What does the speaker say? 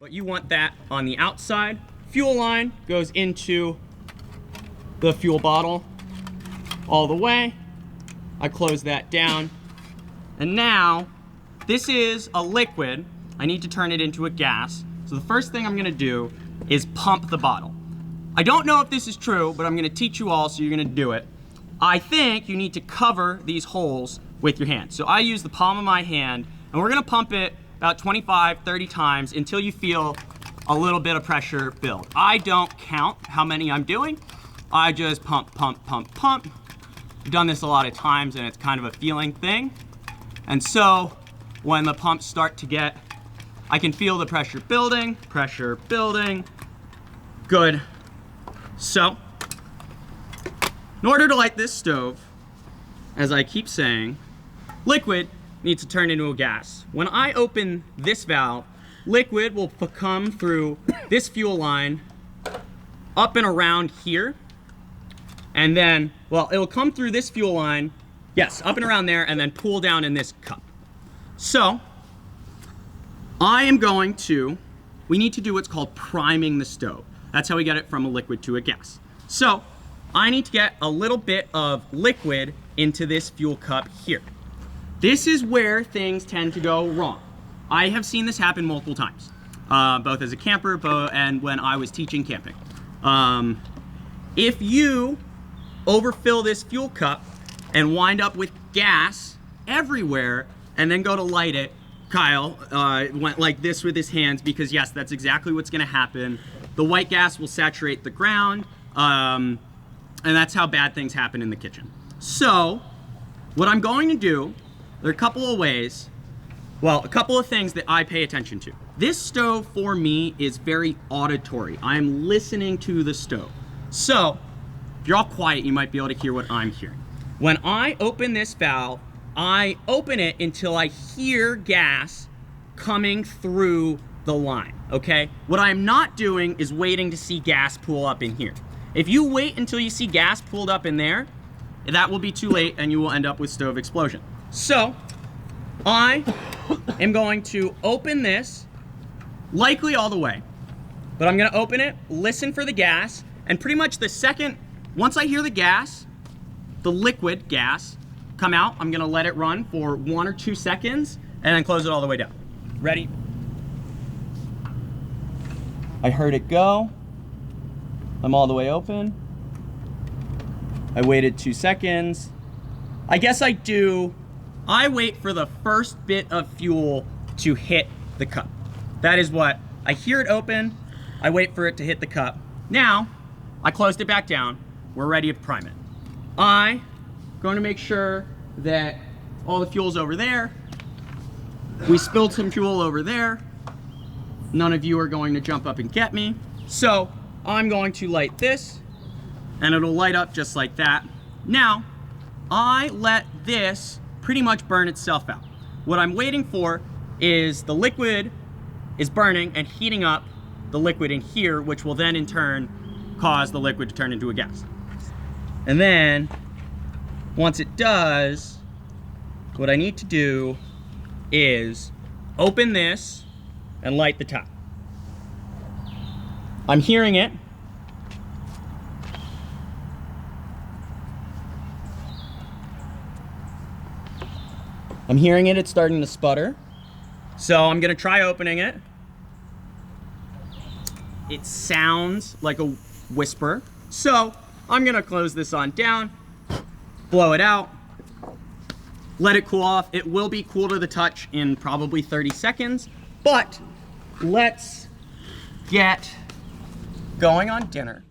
But you want that on the outside. Fuel line goes into the fuel bottle all the way. I close that down. And now, this is a liquid. I need to turn it into a gas. So the first thing I'm gonna do is pump the bottle. I don't know if this is true, but I'm gonna teach you all, so you're gonna do it. I think you need to cover these holes with your hand. So I use the palm of my hand, and we're gonna pump it about 25, 30 times until you feel a little bit of pressure build. I don't count how many I'm doing. I just pump, pump, pump, pump. I've done this a lot of times, and it's kind of a feeling thing. And so when the pumps start to get, I can feel the pressure building, good. So, in order to light this stove, as I keep saying, liquid needs to turn into a gas. When I open this valve, liquid will come through this fuel line up and around here. And then, well, it'll come through this fuel line, yes, up and around there, and then pool down in this cup. So, we need to do what's called priming the stove. That's how we get it from a liquid to a gas. So, I need to get a little bit of liquid into this fuel cup here. This is where things tend to go wrong. I have seen this happen multiple times, both as a camper and when I was teaching camping. If you overfill this fuel cup and wind up with gas everywhere and then go to light it, Kyle went like this with his hands because yes, that's exactly what's gonna happen. The white gas will saturate the ground, and that's how bad things happen in the kitchen. So, what I'm going to do, there are a couple of ways, well, a couple of things that I pay attention to. This stove for me is very auditory. I'm listening to the stove. So, if you're all quiet, you might be able to hear what I'm hearing. When I open this valve, I open it until I hear gas coming through the line, okay? What I'm not doing is waiting to see gas pool up in here. If you wait until you see gas pooled up in there, that will be too late and you will end up with stove explosion. So, I am going to open this, likely all the way, but I'm gonna open it, listen for the gas, and pretty much the second, once I hear the gas, the liquid gas, come out, I'm gonna let it run for 1 or 2 seconds and then close it all the way down. Ready? I heard it go. I'm all the way open. I waited 2 seconds. I guess I wait for the first bit of fuel to hit the cup. That is what, I hear it open, I wait for it to hit the cup. Now, I closed it back down, we're ready to prime it. I'm going to make sure that all the fuel's over there. We spilled some fuel over there. None of you are going to jump up and get me. So I'm going to light this and it'll light up just like that. Now, I let this pretty much burn itself out. What I'm waiting for is the liquid is burning and heating up the liquid in here, which will then in turn cause the liquid to turn into a gas. And then, once it does, what I need to do is open this and light the top. I'm hearing it. I'm hearing it, it's starting to sputter. So I'm gonna try opening it. It sounds like a whisper. So I'm gonna close this on down, blow it out, let it cool off. It will be cool to the touch in probably 30 seconds, but let's get going on dinner.